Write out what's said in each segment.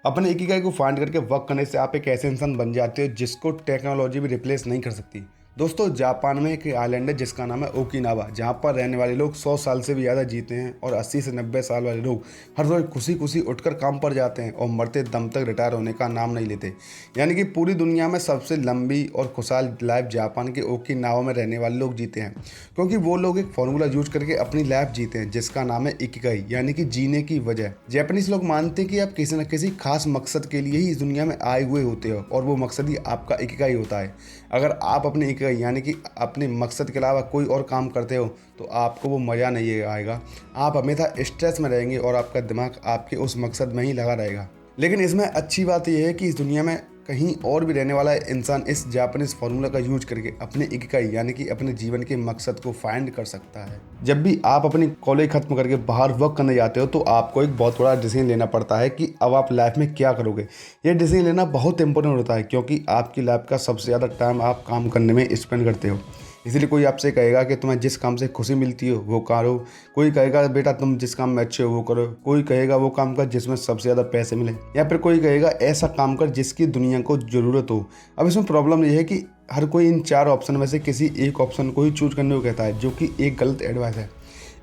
अपने इकिगाई को फाइंड करके वर्क करने से आप एक ऐसे इंसान बन जाते हो जिसको टेक्नोलॉजी भी रिप्लेस नहीं कर सकती। दोस्तों, जापान में एक आइलैंड है जिसका नाम है ओकिनावा, जहाँ पर रहने वाले लोग 100 साल से भी ज़्यादा जीते हैं और 80 से 90 साल वाले लोग हर रोज़ खुशी खुशी उठकर काम पर जाते हैं और मरते दम तक रिटायर होने का नाम नहीं लेते। यानी कि पूरी दुनिया में सबसे लंबी और खुशहाल लाइफ जापान के ओकिनावा में रहने वाले लोग जीते हैं, क्योंकि वो लोग एक फार्मूला यूज करके अपनी लाइफ जीते हैं जिसका नाम है इकिगाई, यानी कि जीने की वजह। जापानीज लोग मानते हैं कि आप किसी न किसी खास मकसद के लिए ही इस दुनिया में आए हुए होते हो और वो मकसद ही आपका इकिगाई होता है। अगर आप अपने इकिगाई यानी कि अपने मकसद के अलावा कोई और काम करते हो तो आपको वो मज़ा नहीं आएगा। आप हमेशा स्ट्रेस में रहेंगे और आपका दिमाग आपके उस मकसद में ही लगा रहेगा। लेकिन इसमें अच्छी बात यह है कि इस दुनिया में कहीं और भी रहने वाला इंसान इस जापानीज फार्मूला का यूज करके अपने इकिगाई यानी कि अपने जीवन के मकसद को फाइंड कर सकता है। जब भी आप अपनी कॉलेज खत्म करके बाहर वर्क करने जाते हो तो आपको एक बहुत बड़ा डिसीजन लेना पड़ता है कि अब आप लाइफ में क्या करोगे। ये डिसीजन लेना बहुत इंपॉर्टेंट होता है, क्योंकि आपकी लाइफ का सबसे ज़्यादा टाइम आप काम करने में स्पेंड करते हो। इसलिए कोई आपसे कहेगा कि तुम्हें जिस काम से खुशी मिलती हो वो करो, कोई कहेगा बेटा तुम जिस काम में अच्छे हो वो करो, कोई कहेगा वो काम कर जिसमें सबसे ज़्यादा पैसे मिले, या फिर कोई कहेगा ऐसा काम कर जिसकी दुनिया को ज़रूरत हो। अब इसमें प्रॉब्लम ये है कि हर कोई इन 4 ऑप्शन में से किसी एक ऑप्शन को ही चूज करने को कहता है, जो कि एक गलत एडवाइस है।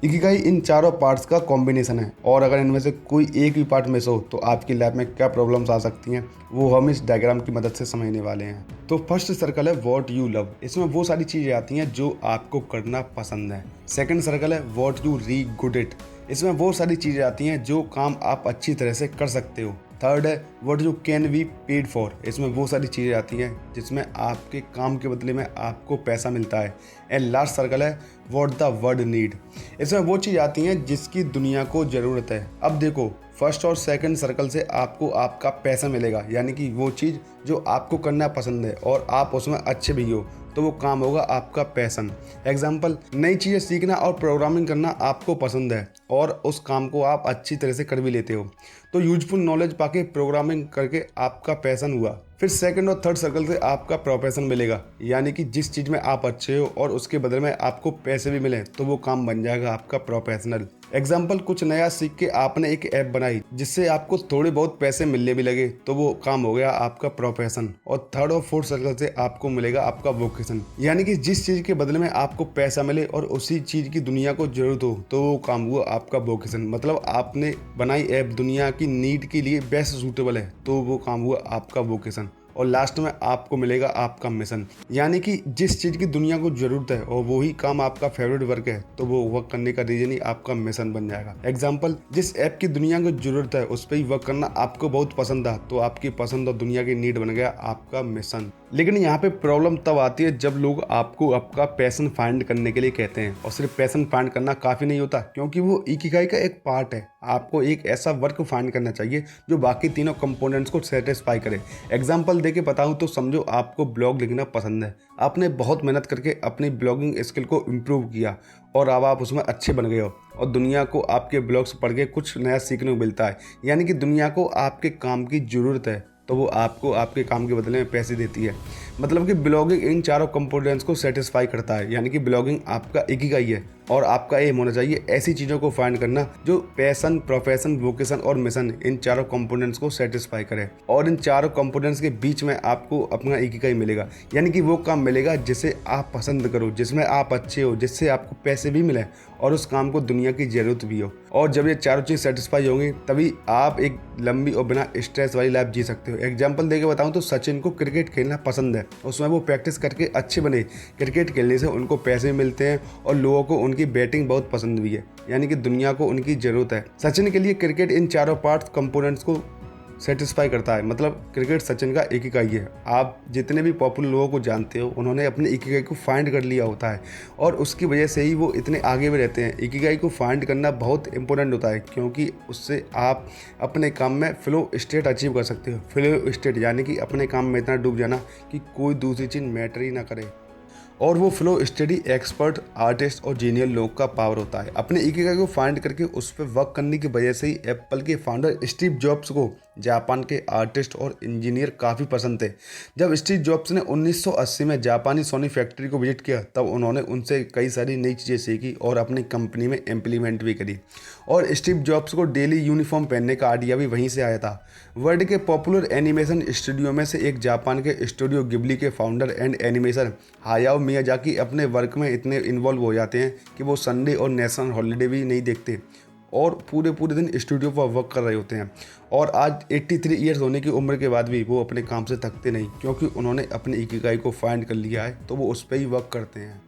इकिगाई इन चारों पार्ट्स का कॉम्बिनेशन है और अगर इनमें से कोई एक भी पार्ट मिस हो तो आपकी लाइफ में क्या प्रॉब्लम्स आ सकती हैं वो हम इस डायग्राम की मदद से समझने वाले हैं। तो फर्स्ट सर्कल है व्हाट यू लव। इसमें वो सारी चीज़ें आती हैं जो आपको करना पसंद है। सेकंड सर्कल है व्हाट यू री गुड इट। इसमें वो सारी चीज़ें आती हैं जो काम आप अच्छी तरह से कर सकते हो। थर्ड है what you can be paid for. इसमें वो सारी चीज़ें आती हैं जिसमें आपके काम के बदले में आपको पैसा मिलता है। एंड लास्ट सर्कल है व्हाट द वर्ल्ड नीड। इसमें वो चीज़ आती हैं जिसकी दुनिया को ज़रूरत है। अब देखो, फर्स्ट और सेकंड सर्कल से आपको आपका पैसा मिलेगा, यानी कि वो चीज़ जो आपको करना पसंद है और आप उसमें अच्छे भी हो तो वो काम होगा आपका पैशन। एग्जाम्पल, नई चीज़ें सीखना और प्रोग्रामिंग करना आपको पसंद है और उस काम को आप अच्छी तरह से कर भी लेते हो, तो यूजफुल नॉलेज पाके प्रोग्रामिंग करके आपका पैशन हुआ। फिर सेकंड और थर्ड सर्कल से आपका प्रोफेशन मिलेगा, यानी कि जिस चीज़ में आप अच्छे हो और उसके बदले में आपको पैसे भी मिले तो वो काम बन जाएगा आपका प्रोफेशनल। एग्जाम्पल, कुछ नया सीख के आपने एक ऐप बनाई जिससे आपको थोड़े बहुत पैसे मिलने भी लगे तो वो काम हो गया आपका प्रोफेशन। और थर्ड और फोर्थ सर्कल से आपको मिलेगा आपका वोकेशन, यानी कि जिस चीज़ के बदले में आपको पैसा मिले और उसी चीज़ की दुनिया को जरूरत हो तो वो काम हुआ आपका वोकेशन। मतलब आपने बनाई ऐप दुनिया की नीड के लिए बेस्ट सूटेबल है तो वो काम हुआ आपका वोकेशन। और लास्ट में आपको मिलेगा आपका मिशन, यानी कि जिस चीज़ की दुनिया को ज़रूरत है और वही काम आपका फेवरेट वर्क है तो वो वर्क करने का रीजन ही आपका मिशन बन जाएगा। एग्जाम्पल, जिस ऐप की दुनिया को ज़रूरत है उस पर ही वर्क करना आपको बहुत पसंद था तो आपकी पसंद और दुनिया की नीड बन गया आपका मिशन। लेकिन यहाँ पे प्रॉब्लम तब आती है जब लोग आपको आपका पैशन फाइंड करने के लिए कहते हैं, और सिर्फ पैशन फाइंड करना काफ़ी नहीं होता, क्योंकि वो इकिगाई का एक पार्ट है। आपको एक ऐसा वर्क फाइंड करना चाहिए जो बाकी तीनों कंपोनेंट्स को सेटिस्फाई करे। एग्जाम्पल देके बताऊँ तो समझो आपको ब्लॉग लिखना पसंद है, आपने बहुत मेहनत करके अपनी ब्लॉगिंग स्किल को इम्प्रूव किया और अब आप उसमें अच्छे बन गए हो और दुनिया को आपके ब्लॉग्स पढ़ के कुछ नया सीखने को मिलता है, यानी कि दुनिया को आपके काम की ज़रूरत है तो वो आपको आपके काम के बदले में पैसे देती है। मतलब कि ब्लॉगिंग इन चारों कंपोनेंट्स को सेटिस्फाई करता है, यानी कि ब्लॉगिंग आपका इकिगाई है और आपका एम होना चाहिए ऐसी चीज़ों को फाइंड करना जो पैशन, प्रोफेशन, वोकेशन और मिशन इन चारों कंपोनेंट्स को सेटिस्फाई करे। और इन चारों कंपोनेंट्स के बीच में आपको अपना इकिगाई मिलेगा, यानी कि वो काम मिलेगा जिसे आप पसंद करो, जिसमें आप अच्छे हो, जिससे आपको पैसे भी मिले और उस काम को दुनिया की ज़रूरत भी हो। और जब ये चारों चीज़ सेटिस्फाई होंगी तभी आप एक लंबी और बिना स्ट्रेस वाली लाइफ जी सकते हो। एग्जाम्पल देके बताऊँ तो सचिन को क्रिकेट खेलना पसंद है, उसमें वो प्रैक्टिस करके अच्छे बने। क्रिकेट खेलने से उनको पैसे मिलते हैं और लोगों को उनकी बैटिंग बहुत पसंद भी है, यानी कि दुनिया को उनकी ज़रूरत है। सचिन के लिए क्रिकेट इन चारों पार्ट्स कंपोनेंट्स को सेटिस्फाई करता है, मतलब क्रिकेट सचिन का इकिगाई है। आप जितने भी पॉपुलर लोगों को जानते हो उन्होंने अपने इकिगाई को फाइंड कर लिया होता है और उसकी वजह से ही वो इतने आगे भी रहते हैं। इकिगाई को फाइंड करना बहुत इंपॉर्टेंट होता है, क्योंकि उससे आप अपने काम में फ्लो स्टेट अचीव कर सकते हो। फ्लो स्टेट यानी कि अपने काम में इतना डूब जाना कि कोई दूसरी चीज़ मैटर ही ना करे। और वो फ्लो स्टडी एक्सपर्ट, आर्टिस्ट और जीनियर लोग का पावर होता है। अपने इकिगाई को फाइंड करके उस पर वर्क करने की वजह से ही एप्पल के फाउंडर स्टीव जॉब्स को जापान के आर्टिस्ट और इंजीनियर काफ़ी पसंद थे। जब स्टीव जॉब्स ने 1980 में जापानी सोनी फैक्ट्री को विजिट किया तब उन्होंने उनसे कई सारी नई चीज़ें सीखी और अपनी कंपनी में इम्प्लीमेंट भी करी। और स्टीव जॉब्स को डेली यूनिफॉर्म पहनने का आइडिया भी वहीं से आया था। वर्ल्ड के पॉपुलर एनिमेशन स्टूडियो में से एक जापान के स्टूडियो गिबली के फाउंडर एंड एनिमेशन हायाओ मियाजाकी अपने वर्क में इतने इन्वॉल्व हो जाते हैं कि वो संडे और नेशनल हॉलीडे भी नहीं देखते और पूरे दिन स्टूडियो पर वर्क कर रहे होते हैं। और आज 83 ईयर्स होने की उम्र के बाद भी वो अपने काम से थकते नहीं, क्योंकि उन्होंने अपनी इकिगाई को फाइंड कर लिया है, तो वो उस पर ही वर्क करते हैं।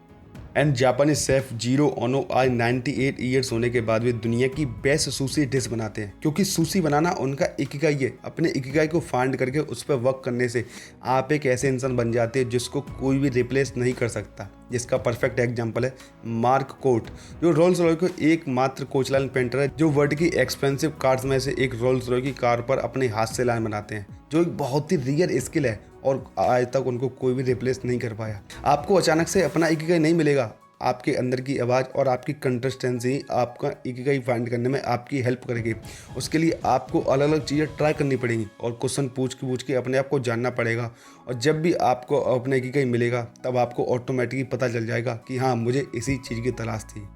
एंड जापानीज शेफ जीरो ओनो आज 98 ईयर्स होने के बाद भी दुनिया की बेस्ट सुशी डिश बनाते हैं, क्योंकि सुशी बनाना उनका इकिगाई है। अपने इकिगाई को फाइंड करके उस पर वर्क करने से आप एक ऐसे इंसान बन जाते हैं जिसको कोई भी रिप्लेस नहीं कर सकता। जिसका परफेक्ट एग्जांपल है मार्क कोट, जो रोल्स रॉय को एकमात्र कोच लाइन पेंटर है जो वर्ल्ड की एक्सपेंसिव कार्स में से एक रोल्स रॉय की कार पर अपने हाथ से लाइन बनाते हैं, जो एक बहुत ही रियर स्किल है और आज तक उनको कोई भी रिप्लेस नहीं कर पाया। आपको अचानक से अपना इकिगाई नहीं मिलेगा, आपके अंदर की आवाज़ और आपकी कंसिस्टेंसी आपका इकिगाई फाइंड करने में आपकी हेल्प करेगी। उसके लिए आपको अलग अलग चीज़ें ट्राई करनी पड़ेंगी और क्वेश्चन पूछ के अपने आप को जानना पड़ेगा। और जब भी आपको अपना इकिगाई मिलेगा तब आपको ऑटोमेटिकली पता चल जाएगा कि हाँ, मुझे इसी चीज़ की तलाश थी।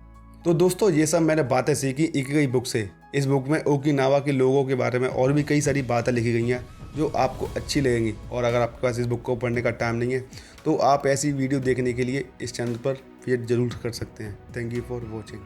तो दोस्तों, ये सब मैंने बातें सीखी इकिगाई बुक से। इस बुक में ओकिनावा के लोगों के बारे में और भी कई सारी बातें लिखी गई हैं जो आपको अच्छी लगेंगी। और अगर आपके पास इस बुक को पढ़ने का टाइम नहीं है तो आप ऐसी वीडियो देखने के लिए इस चैनल पर विजिट जरूर कर सकते हैं। Thank you for watching.